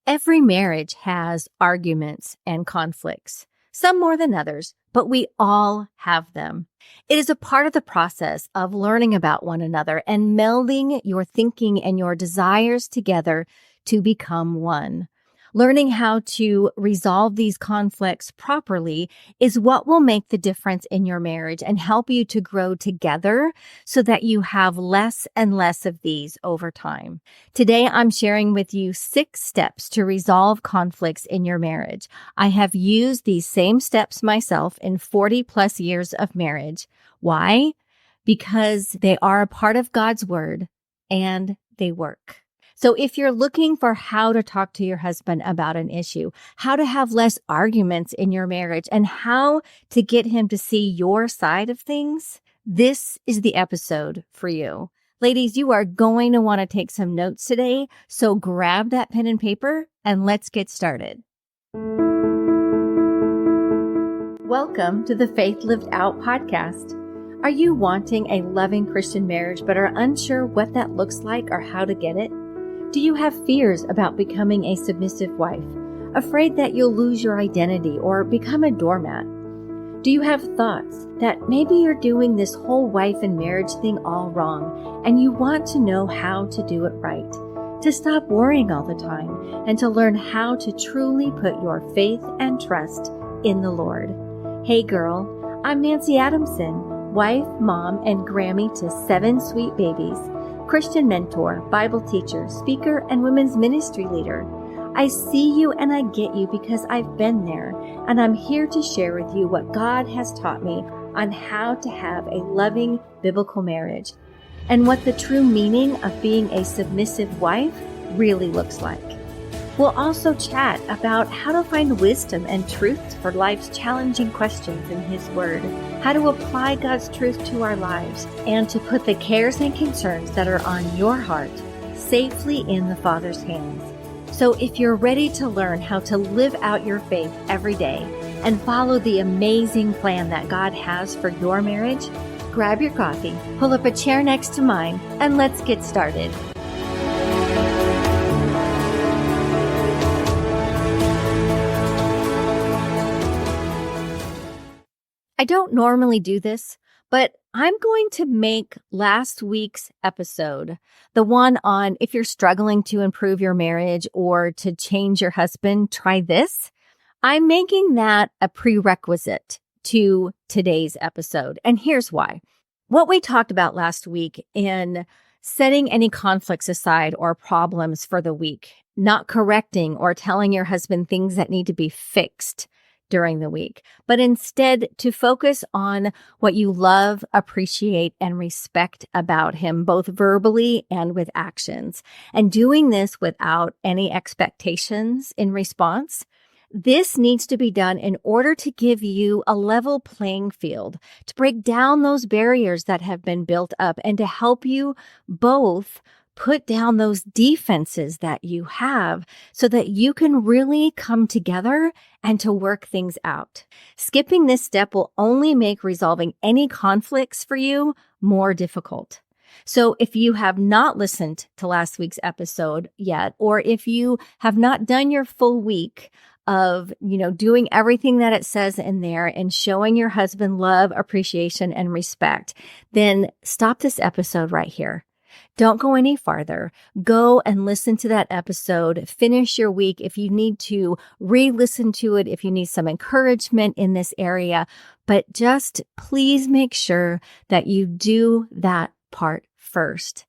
Every marriage has arguments and conflicts, some more than others, but we all have them. It is a part of the process of learning about one another and melding your thinking and your desires together to become one. Learning how to resolve these conflicts properly is what will make the difference in your marriage and help you to grow together so that you have less and less of these over time. Today, I'm sharing with you 6 steps to resolve conflicts in your marriage. I have used these same steps myself in 40 plus years of marriage. Why? Because they are a part of God's word and they work. So if you're looking for how to talk to your husband about an issue, how to have less arguments in your marriage, and how to get him to see your side of things, this is the episode for you. Ladies, you are going to want to take some notes today, so grab that pen and paper and let's get started. Welcome to the Faith Lived Out podcast. Are you wanting a loving Christian marriage but are unsure what that looks like or how to get it? Do you have fears about becoming a submissive wife, afraid that you'll lose your identity or become a doormat? Do you have thoughts that maybe you're doing this whole wife and marriage thing all wrong and you want to know how to do it right, to stop worrying all the time and to learn how to truly put your faith and trust in the Lord? Hey girl, I'm Nancy Adamson, wife, mom, and Grammy to 7 sweet babies, Christian mentor, Bible teacher, speaker, and women's ministry leader. I see you and I get you because I've been there, and I'm here to share with you what God has taught me on how to have a loving biblical marriage and what the true meaning of being a submissive wife really looks like. We'll also chat about how to find wisdom and truth for life's challenging questions in His Word, how to apply God's truth to our lives, and to put the cares and concerns that are on your heart safely in the Father's hands. So if you're ready to learn how to live out your faith every day and follow the amazing plan that God has for your marriage, grab your coffee, pull up a chair next to mine, and let's get started. I don't normally do this, but I'm going to make last week's episode, the one on if you're struggling to improve your marriage or to change your husband, try this. I'm making that a prerequisite to today's episode. And here's why. What we talked about last week in setting any conflicts aside or problems for the week, not correcting or telling your husband things that need to be fixed during the week, but instead to focus on what you love, appreciate, and respect about him, both verbally and with actions. And doing this without any expectations in response. This needs to be done in order to give you a level playing field, to break down those barriers that have been built up and to help you both put down those defenses that you have so that you can really come together and to work things out. Skipping this step will only make resolving any conflicts for you more difficult. So if you have not listened to last week's episode yet, or if you have not done your full week of, doing everything that it says in there and showing your husband love, appreciation, and respect, then stop this episode right here. Don't go any farther. Go and listen to that episode. Finish your week. If you need to re-listen to it, if you need some encouragement in this area, but just please make sure that you do that part first.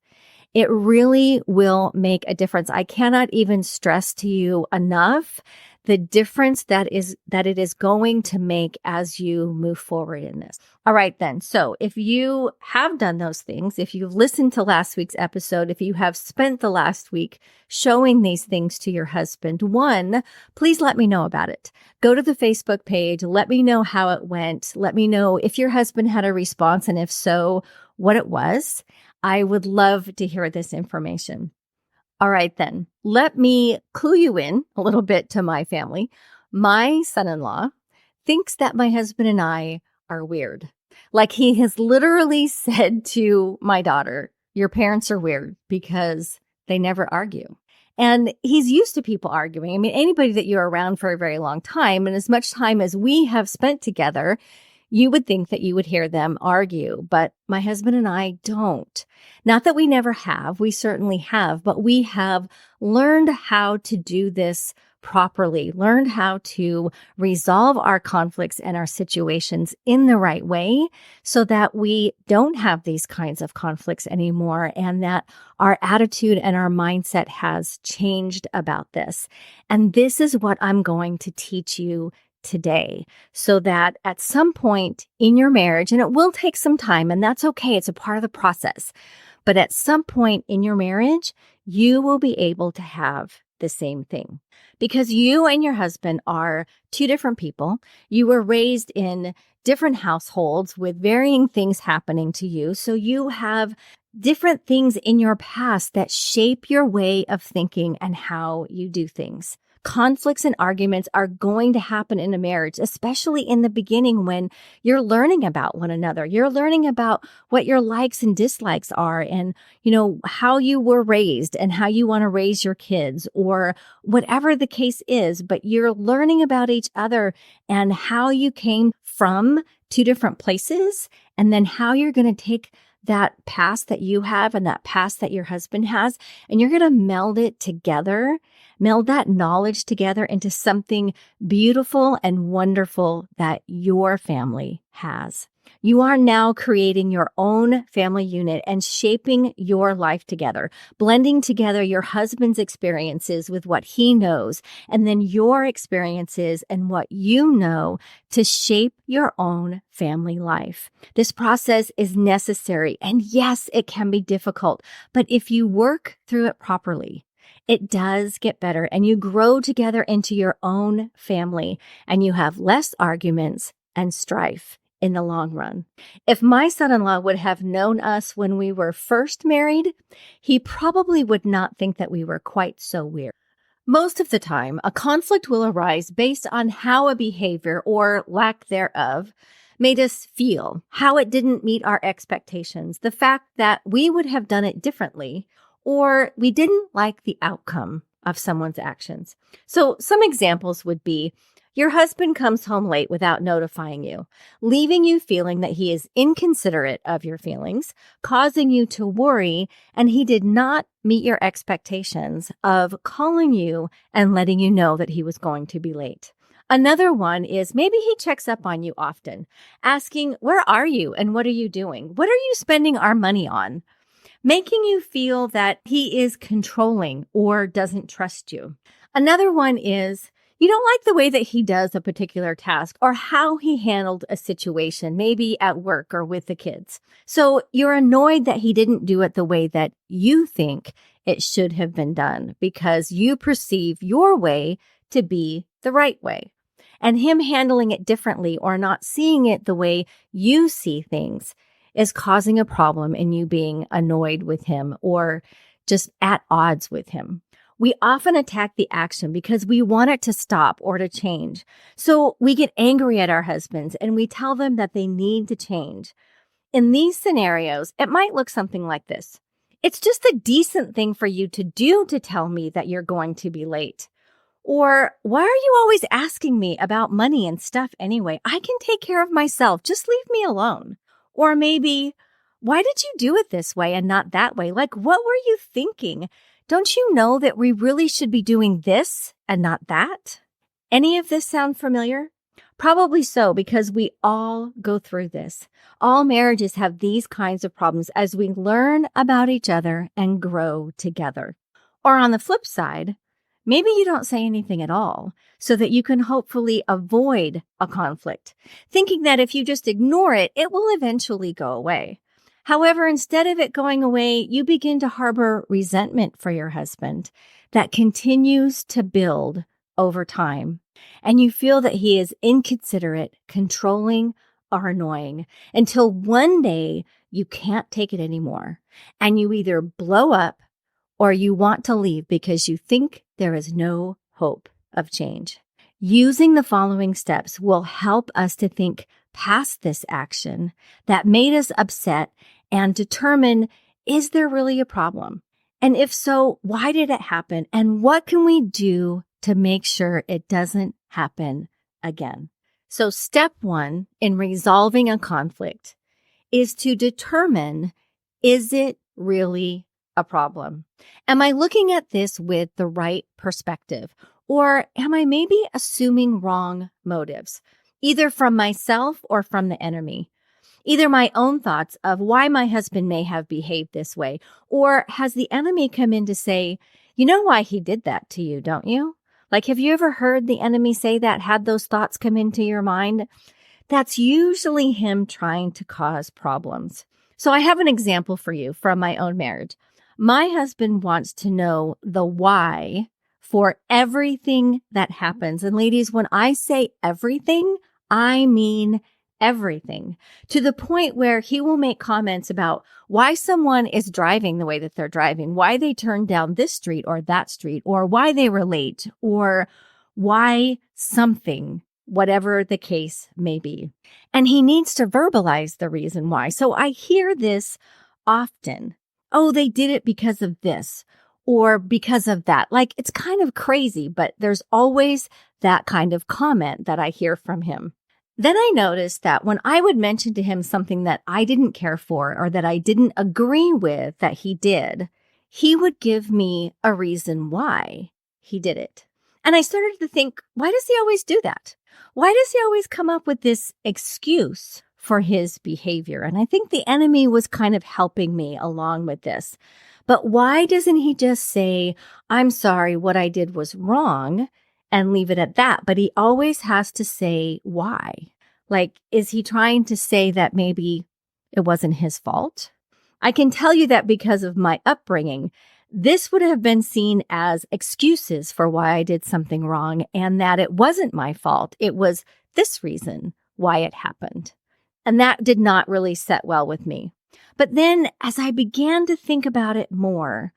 It really will make a difference. I cannot even stress to you enough the difference that it is going to make as you move forward in this. All right, then. So if you have done those things, if you've listened to last week's episode, if you have spent the last week showing these things to your husband, one, please let me know about it. Go to the Facebook page. Let me know how it went. Let me know if your husband had a response, and if so, what it was. I would love to hear this information. All right, then, let me clue you in a little bit to my family. My son-in-law thinks that my husband and I are weird. Like, he has literally said to my daughter, your parents are weird because they never argue. And he's used to people arguing. I mean, anybody that you're around for a very long time, and as much time as we have spent together, you would think that you would hear them argue, but my husband and I don't. Not that we never have, we certainly have, but we have learned how to do this properly, learned how to resolve our conflicts and our situations in the right way so that we don't have these kinds of conflicts anymore and that our attitude and our mindset has changed about this. And this is what I'm going to teach you today so that at some point in your marriage, and it will take some time, and that's okay, it's a part of the process, but at some point in your marriage, you will be able to have the same thing because you and your husband are two different people. You were raised in different households with varying things happening to you. So you have different things in your past that shape your way of thinking and how you do things. Conflicts and arguments are going to happen in a marriage, especially in the beginning when you're learning about one another. You're learning about what your likes and dislikes are and, how you were raised and how you want to raise your kids or whatever the case is. But you're learning about each other and how you came from two different places and then how you're going to take that past that you have and that past that your husband has, and you're going to meld it together, meld that knowledge together into something beautiful and wonderful that your family has. You are now creating your own family unit and shaping your life together, blending together your husband's experiences with what he knows, and then your experiences and what you know to shape your own family life. This process is necessary, and yes, it can be difficult, but if you work through it properly, it does get better, and you grow together into your own family, and you have less arguments and strife in the long run. If my son-in-law would have known us when we were first married, he probably would not think that we were quite so weird. Most of the time, a conflict will arise based on how a behavior or lack thereof made us feel, how it didn't meet our expectations, the fact that we would have done it differently, or we didn't like the outcome of someone's actions. So some examples would be, your husband comes home late without notifying you, leaving you feeling that he is inconsiderate of your feelings, causing you to worry, and he did not meet your expectations of calling you and letting you know that he was going to be late. Another one is maybe he checks up on you often, asking, where are you and what are you doing? What are you spending our money on? Making you feel that he is controlling or doesn't trust you. Another one is, you don't like the way that he does a particular task or how he handled a situation, maybe at work or with the kids. So you're annoyed that he didn't do it the way that you think it should have been done because you perceive your way to be the right way. And him handling it differently or not seeing it the way you see things is causing a problem in you being annoyed with him or just at odds with him. We often attack the action because we want it to stop or to change. So we get angry at our husbands and we tell them that they need to change. In these scenarios, it might look something like this. It's just a decent thing for you to do to tell me that you're going to be late. Or, why are you always asking me about money and stuff anyway? I can take care of myself. Just leave me alone. Or maybe, why did you do it this way and not that way? Like, what were you thinking? Don't you know that we really should be doing this and not that? Any of this sound familiar? Probably so, because we all go through this. All marriages have these kinds of problems as we learn about each other and grow together. Or on the flip side, maybe you don't say anything at all so that you can hopefully avoid a conflict, thinking that if you just ignore it, it will eventually go away. However, instead of it going away, you begin to harbor resentment for your husband that continues to build over time. And you feel that he is inconsiderate, controlling, or annoying until one day you can't take it anymore. And you either blow up or you want to leave because you think there is no hope of change. Using the following steps will help us to think past this action that made us upset and determine, is there really a problem? And if so, why did it happen? And what can we do to make sure it doesn't happen again? So step one in resolving a conflict is to determine, is it really a problem? Am I looking at this with the right perspective? Or am I maybe assuming wrong motives, either from myself or from the enemy? Either my own thoughts of why my husband may have behaved this way, or has the enemy come in to say, you know why he did that to you, don't you? Like, have you ever heard the enemy say that, had those thoughts come into your mind? That's usually him trying to cause problems. So I have an example for you from my own marriage. My husband wants to know the why for everything that happens. And ladies, when I say everything, I mean everything, to the point where he will make comments about why someone is driving the way that they're driving, why they turned down this street or that street, or why they were late, or why something, whatever the case may be. And he needs to verbalize the reason why. So I hear this often. Oh, they did it because of this or because of that. Like, it's kind of crazy, but there's always that kind of comment that I hear from him. Then I noticed that when I would mention to him something that I didn't care for or that I didn't agree with that he did, he would give me a reason why he did it. And I started to think, why does he always do that? Why does he always come up with this excuse for his behavior? And I think the enemy was kind of helping me along with this. But why doesn't he just say, I'm sorry, what I did was wrong, and leave it at that? But he always has to say why. Like, is he trying to say that maybe it wasn't his fault? I can tell you that because of my upbringing, this would have been seen as excuses for why I did something wrong and that it wasn't my fault. It was this reason why it happened. And that did not really set well with me. But then as I began to think about it more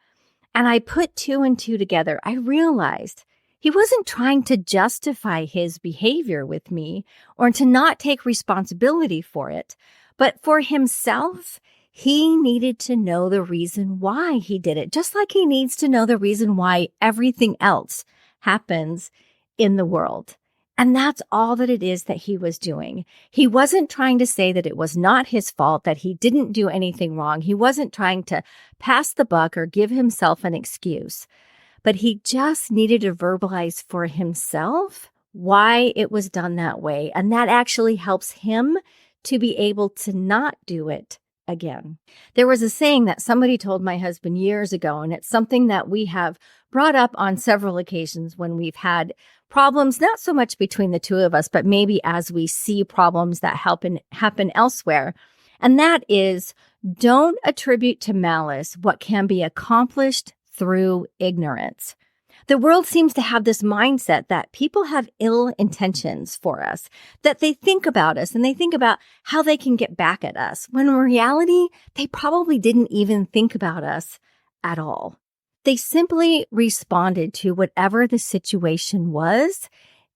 and I put two and two together, I realized he wasn't trying to justify his behavior with me or to not take responsibility for it, but for himself, he needed to know the reason why he did it, just like he needs to know the reason why everything else happens in the world. And that's all that it is that he was doing. He wasn't trying to say that it was not his fault, that he didn't do anything wrong. He wasn't trying to pass the buck or give himself an excuse. But he just needed to verbalize for himself why it was done that way. And that actually helps him to be able to not do it again. There was a saying that somebody told my husband years ago, and it's something that we have brought up on several occasions when we've had problems, not so much between the two of us, but maybe as we see problems that happen elsewhere. And that is, don't attribute to malice what can be accomplished through ignorance. The world seems to have this mindset that people have ill intentions for us, that they think about us and they think about how they can get back at us, when in reality, they probably didn't even think about us at all. They simply responded to whatever the situation was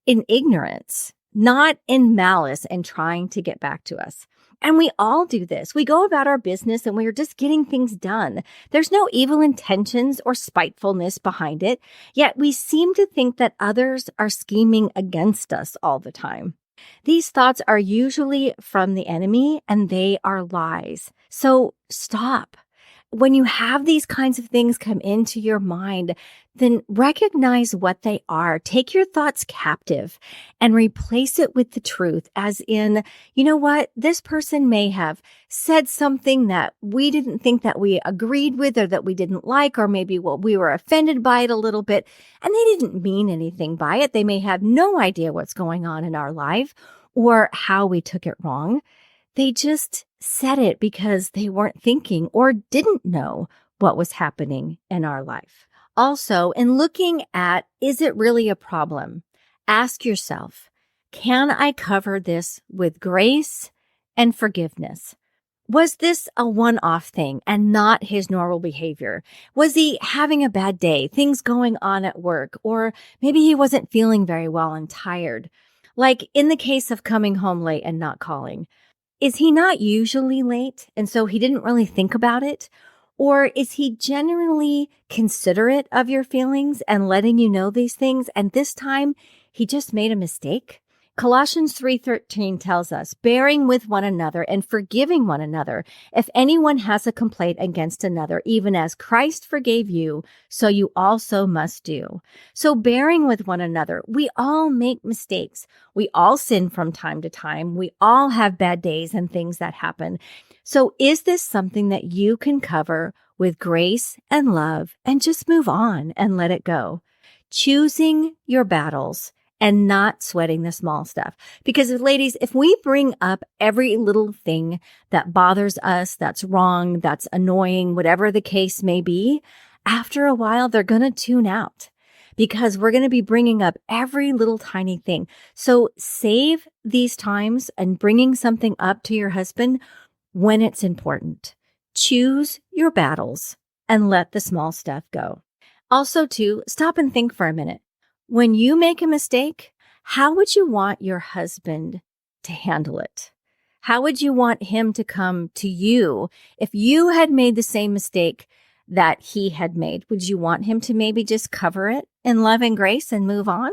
in ignorance, not in malice and trying to get back to us. And we all do this. We go about our business and we're just getting things done. There's no evil intentions or spitefulness behind it, yet we seem to think that others are scheming against us all the time. These thoughts are usually from the enemy and they are lies. So stop. When you have these kinds of things come into your mind, then recognize what they are. Take your thoughts captive and replace it with the truth, as in, you know what? This person may have said something that we didn't think that we agreed with or that we didn't like, or maybe we were offended by it a little bit, and they didn't mean anything by it. They may have no idea what's going on in our life or how we took it wrong. They just said it because they weren't thinking or didn't know what was happening in our life. Also, in looking at, is it really a problem? Ask yourself, can I cover this with grace and forgiveness? Was this a one-off thing and not his normal behavior? Was he having a bad day, things going on at work, or maybe he wasn't feeling very well and tired? Like in the case of coming home late and not calling. Is he not usually late, and so he didn't really think about it? Or is he genuinely considerate of your feelings and letting you know these things, and this time he just made a mistake? Colossians 3:13 tells us, bearing with one another and forgiving one another. If anyone has a complaint against another, even as Christ forgave you, so you also must do. So bearing with one another, we all make mistakes. We all sin from time to time. We all have bad days and things that happen. So is this something that you can cover with grace and love and just move on and let it go? Choosing your battles and not sweating the small stuff. Because ladies, if we bring up every little thing that bothers us, that's wrong, that's annoying, whatever the case may be, after a while, they're going to tune out because we're going to be bringing up every little tiny thing. So save these times and bringing something up to your husband when it's important. Choose your battles and let the small stuff go. Also, too, stop and think for a minute. When you make a mistake, how would you want your husband to handle it? How would you want him to come to you if you had made the same mistake that he had made? Would you want him to maybe just cover it in love and grace and move on?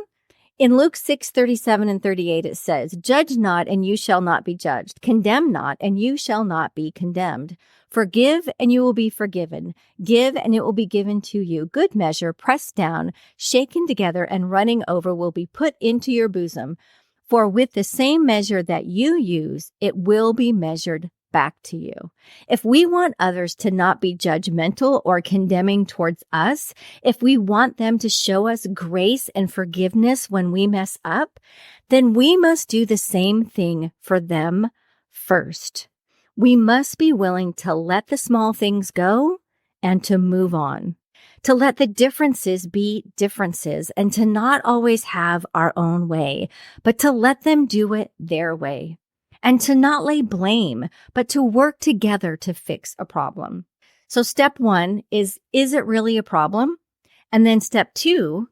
In Luke 6:37 and 38, it says, judge not, and you shall not be judged. Condemn not, and you shall not be condemned. Forgive, and you will be forgiven. Give, and it will be given to you. Good measure, pressed down, shaken together, and running over will be put into your bosom. For with the same measure that you use, it will be measured back to you. If we want others to not be judgmental or condemning towards us, if we want them to show us grace and forgiveness when we mess up, then we must do the same thing for them first. We must be willing to let the small things go and to move on, to let the differences be differences and to not always have our own way, but to let them do it their way. And to not lay blame, but to work together to fix a problem. So step 1 is it really a problem? And then step 2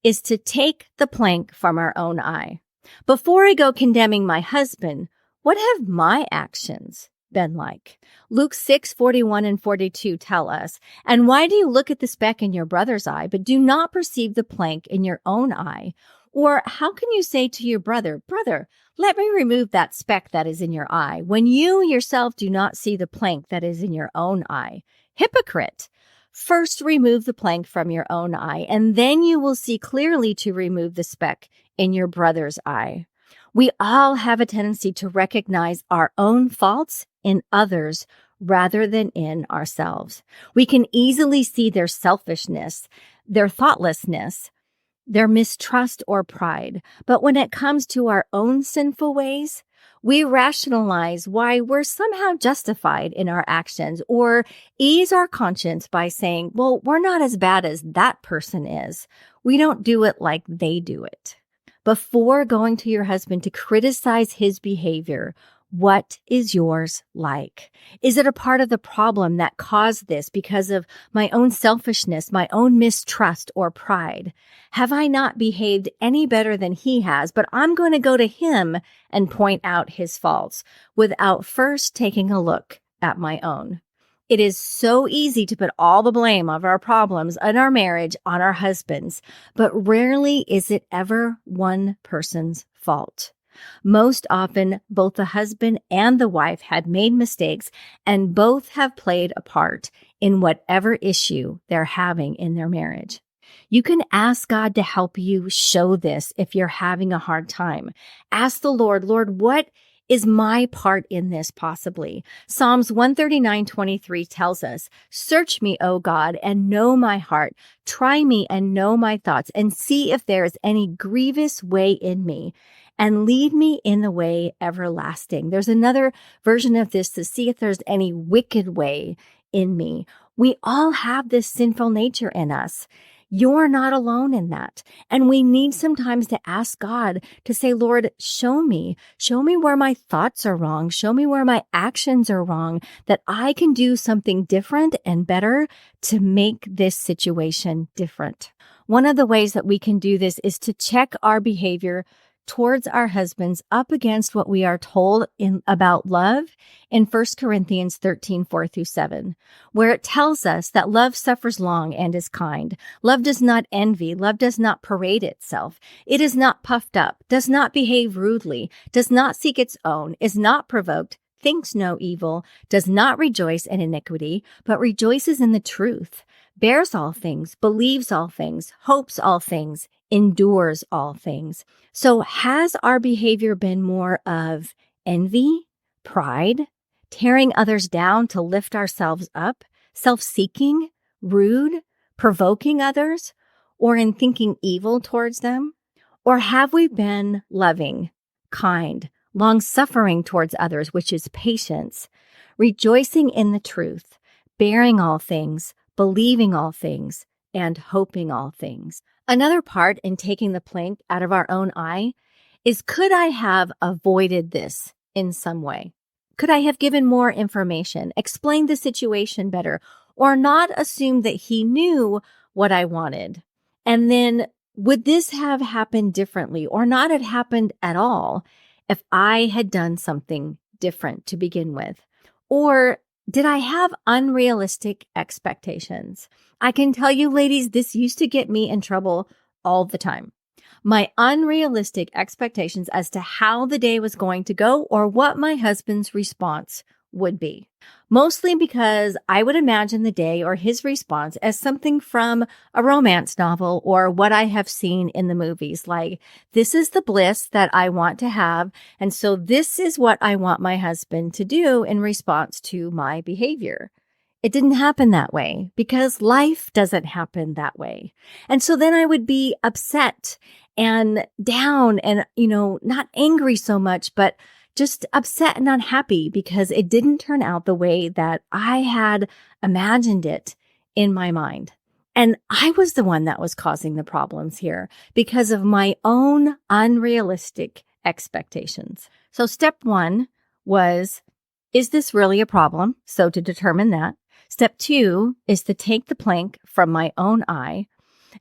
is to take the plank from our own eye. Before I go condemning my husband, what have my actions been like? Luke 6:41 and 42 tell us, and why do you look at the speck in your brother's eye, but do not perceive the plank in your own eye? Or how can you say to your brother, brother, let me remove that speck that is in your eye, when you yourself do not see the plank that is in your own eye? Hypocrite! First remove the plank from your own eye, and then you will see clearly to remove the speck in your brother's eye. We all have a tendency to recognize our own faults in others rather than in ourselves. We can easily see their selfishness, their thoughtlessness, their mistrust or pride. But when it comes to our own sinful ways, we rationalize why we're somehow justified in our actions or ease our conscience by saying, well, we're not as bad as that person is. We don't do it like they do it. Before going to your husband to criticize his behavior, what is yours like? Is it a part of the problem that caused this because of my own selfishness, my own mistrust or pride? Have I not behaved any better than he has, but I'm going to go to him and point out his faults without first taking a look at my own? It is so easy to put all the blame of our problems in our marriage on our husbands, but rarely is it ever one person's fault. Most often, both the husband and the wife had made mistakes, and both have played a part in whatever issue they're having in their marriage. You can ask God to help you show this if you're having a hard time. Ask the Lord, what is my part in this possibly? Psalms 139:23 tells us, search me, O God, and know my heart. Try me and know my thoughts, and see if there is any grievous way in me, and lead me in the way everlasting. There's another version of this, to see if there's any wicked way in me. We all have this sinful nature in us. You're not alone in that. And we need sometimes to ask God to say, Lord, show me where my thoughts are wrong. Show me where my actions are wrong, that I can do something different and better to make this situation different. One of the ways that we can do this is to check our behavior towards our husbands up against what we are told about love in 1 Corinthians 13, 4-7, where it tells us that love suffers long and is kind. Love does not envy. Love does not parade itself. It is not puffed up, does not behave rudely, does not seek its own, is not provoked, thinks no evil, does not rejoice in iniquity, but rejoices in the truth, bears all things, believes all things, hopes all things, endures all things. So has our behavior been more of envy, pride, tearing others down to lift ourselves up, self-seeking, rude, provoking others, or in thinking evil towards them? Or have we been loving, kind, long-suffering towards others, which is patience, rejoicing in the truth, bearing all things, believing all things, and hoping all things? Another part in taking the plank out of our own eye is, could I have avoided this in some way? Could I have given more information, explained the situation better, or not assumed that he knew what I wanted? And then would this have happened differently or not have happened at all if I had done something different to begin with? Or did I have unrealistic expectations? I can tell you, ladies, this used to get me in trouble all the time. My unrealistic expectations as to how the day was going to go or what my husband's response would be. Mostly because I would imagine the day or his response as something from a romance novel or what I have seen in the movies. Like, this is the bliss that I want to have, and so this is what I want my husband to do in response to my behavior. It didn't happen that way because life doesn't happen that way. And so then I would be upset and down and, not angry so much, but just upset and unhappy because it didn't turn out the way that I had imagined it in my mind. And I was the one that was causing the problems here because of my own unrealistic expectations. So step 1 was, is this really a problem? So to determine that. Step 2 is to take the plank from my own eye.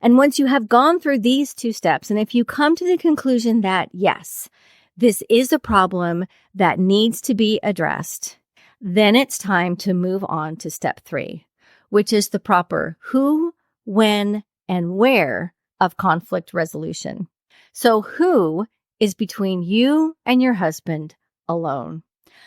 And once you have gone through these 2 steps, and if you come to the conclusion that, yes, this is a problem that needs to be addressed, then it's time to move on to step 3, which is the proper who, when, and where of conflict resolution. So who is between you and your husband alone.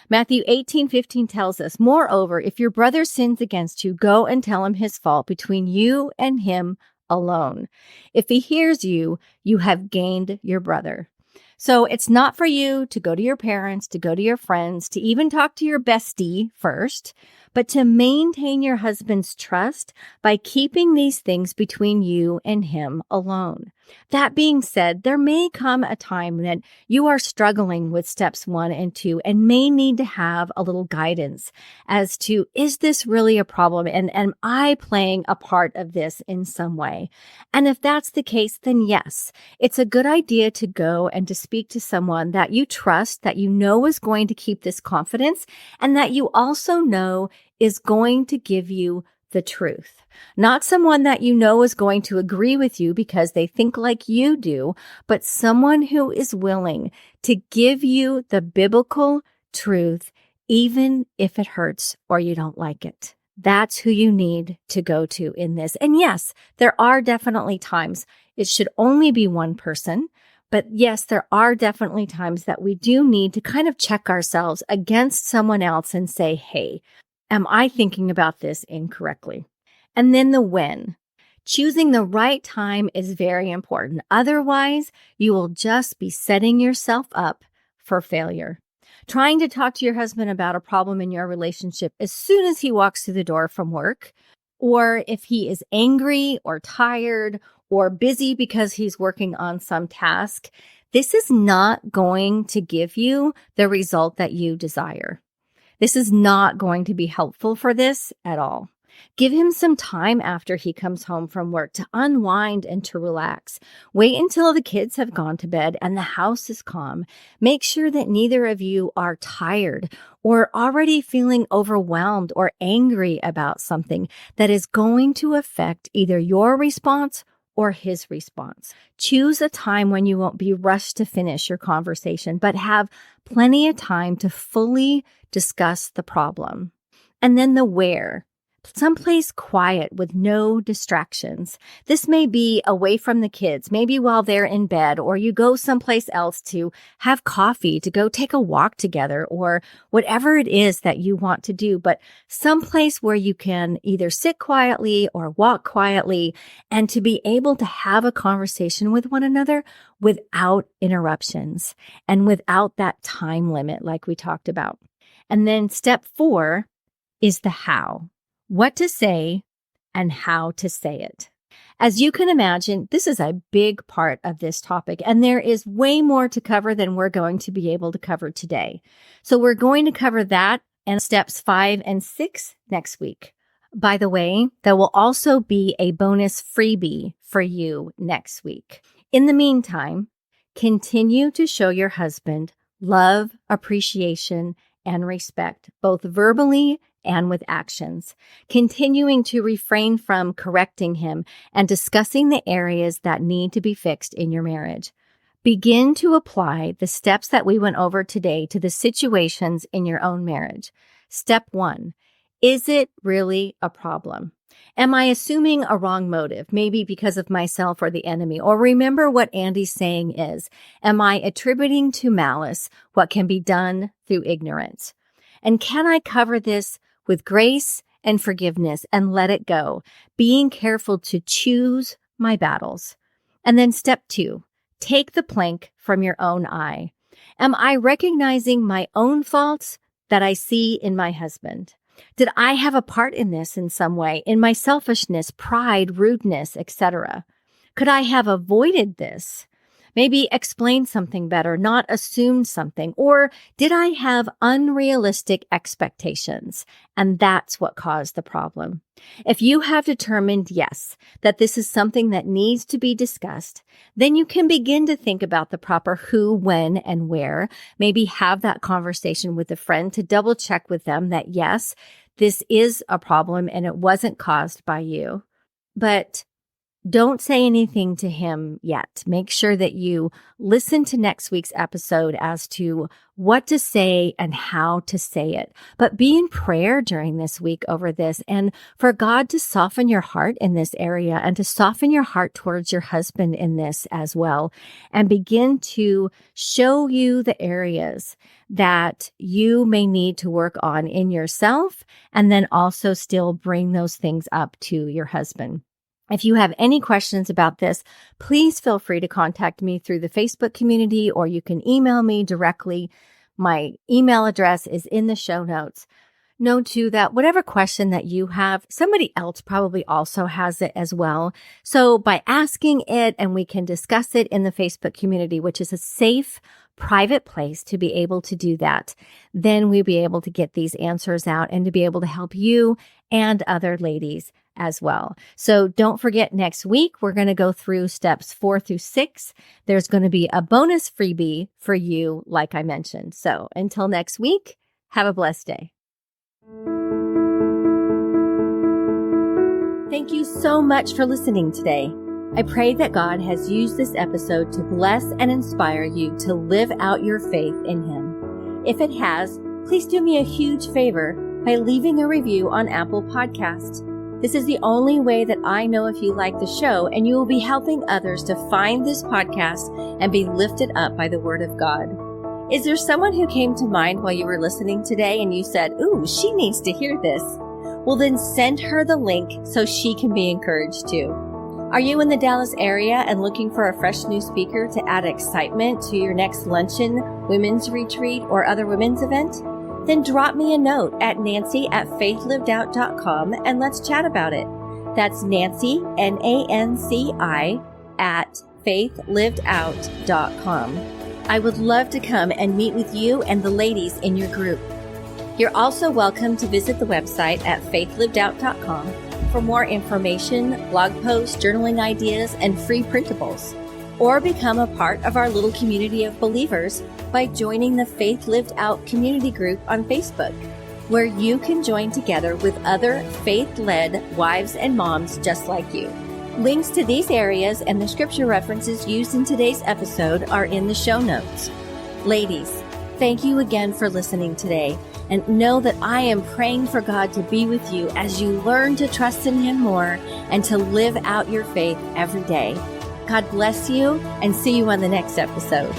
Matthew 18:15 tells us, moreover, if your brother sins against you, go and tell him his fault between you and him alone. If he hears you, you have gained your brother. So it's not for you to go to your parents, to go to your friends, to even talk to your bestie first, but to maintain your husband's trust by keeping these things between you and him alone. That being said, there may come a time that you are struggling with steps 1 and 2 and may need to have a little guidance as to, is this really a problem? And am I playing a part of this in some way? And if that's the case, then yes, it's a good idea to go and to speak to someone that you trust, that you know is going to keep this confidence, and that you also know is going to give you the truth. Not someone that you know is going to agree with you because they think like you do, but someone who is willing to give you the biblical truth, even if it hurts or you don't like it. That's who you need to go to in this. And yes, there are definitely times it should only be one person. But yes, there are definitely times that we do need to kind of check ourselves against someone else and say, hey, am I thinking about this incorrectly? And then the when. Choosing the right time is very important. Otherwise, you will just be setting yourself up for failure. Trying to talk to your husband about a problem in your relationship as soon as he walks through the door from work, or if he is angry or tired or busy because he's working on some task, this is not going to give you the result that you desire. This is not going to be helpful for this at all. Give him some time after he comes home from work to unwind and to relax. Wait until the kids have gone to bed and the house is calm. Make sure that neither of you are tired or already feeling overwhelmed or angry about something that is going to affect either your response or his response. Choose a time when you won't be rushed to finish your conversation, but have plenty of time to fully discuss the problem. And then the where. Someplace quiet with no distractions. This may be away from the kids, maybe while they're in bed, or you go someplace else to have coffee, to go take a walk together, or whatever it is that you want to do, but someplace where you can either sit quietly or walk quietly and to be able to have a conversation with one another without interruptions and without that time limit like we talked about. And then step 4 is the how. What to say and how to say it. As you can imagine, this is a big part of this topic, and there is way more to cover than we're going to be able to cover today. So we're going to cover that and steps 5 and 6 next week. By the way, there will also be a bonus freebie for you next week. In the meantime, continue to show your husband love, appreciation, and respect, both verbally and with actions, continuing to refrain from correcting him and discussing the areas that need to be fixed in your marriage. Begin to apply the steps that we went over today to the situations in your own marriage. Step 1, is it really a problem? Am I assuming a wrong motive, maybe because of myself or the enemy? Or remember what Andy's saying is, am I attributing to malice what can be done through ignorance? And can I cover this with grace and forgiveness and let it go, being careful to choose my battles? And then step 2, take the plank from your own eye. Am I recognizing my own faults that I see in my husband? Did I have a part in this in some way, in my selfishness, pride, rudeness, etc.? Could I have avoided this? Maybe explain something better, not assume something. Or did I have unrealistic expectations? And that's what caused the problem. If you have determined, yes, that this is something that needs to be discussed, then you can begin to think about the proper who, when, and where. Maybe have that conversation with a friend to double check with them that, yes, this is a problem and it wasn't caused by you. But don't say anything to him yet. Make sure that you listen to next week's episode as to what to say and how to say it. But be in prayer during this week over this and for God to soften your heart in this area and to soften your heart towards your husband in this as well, and begin to show you the areas that you may need to work on in yourself, and then also still bring those things up to your husband. If you have any questions about this, please feel free to contact me through the Facebook community, or you can email me directly. My email address is in the show notes. Know too that whatever question that you have, somebody else probably also has it as well. So by asking it, and we can discuss it in the Facebook community, which is a safe, private place to be able to do that, then we'll be able to get these answers out and to be able to help you and other ladies as well. So don't forget, next week, we're going to go through steps 4 through 6. There's going to be a bonus freebie for you, like I mentioned. So until next week, have a blessed day. Thank you so much for listening today. I pray that God has used this episode to bless and inspire you to live out your faith in Him. If it has, please do me a huge favor by leaving a review on Apple Podcasts. This is the only way that I know if you like the show, and you will be helping others to find this podcast and be lifted up by the Word of God. Is there someone who came to mind while you were listening today and you said, "Ooh, she needs to hear this"? Well, then send her the link so she can be encouraged too. Are you in the Dallas area and looking for a fresh new speaker to add excitement to your next luncheon, women's retreat, or other women's event? Then drop me a note at nancy@faithliftedout.com and let's chat about it. That's Nancy, Nanci, at faithliftedout.com. I would love to come and meet with you and the ladies in your group. You're also welcome to visit the website at faithliftedout.com for more information, blog posts, journaling ideas, and free printables. Or become a part of our little community of believers by joining the Faith Lived Out community group on Facebook, where you can join together with other faith-led wives and moms just like you. Links to these areas and the scripture references used in today's episode are in the show notes. Ladies, thank you again for listening today, and know that I am praying for God to be with you as you learn to trust in Him more and to live out your faith every day. God bless you, and see you on the next episode.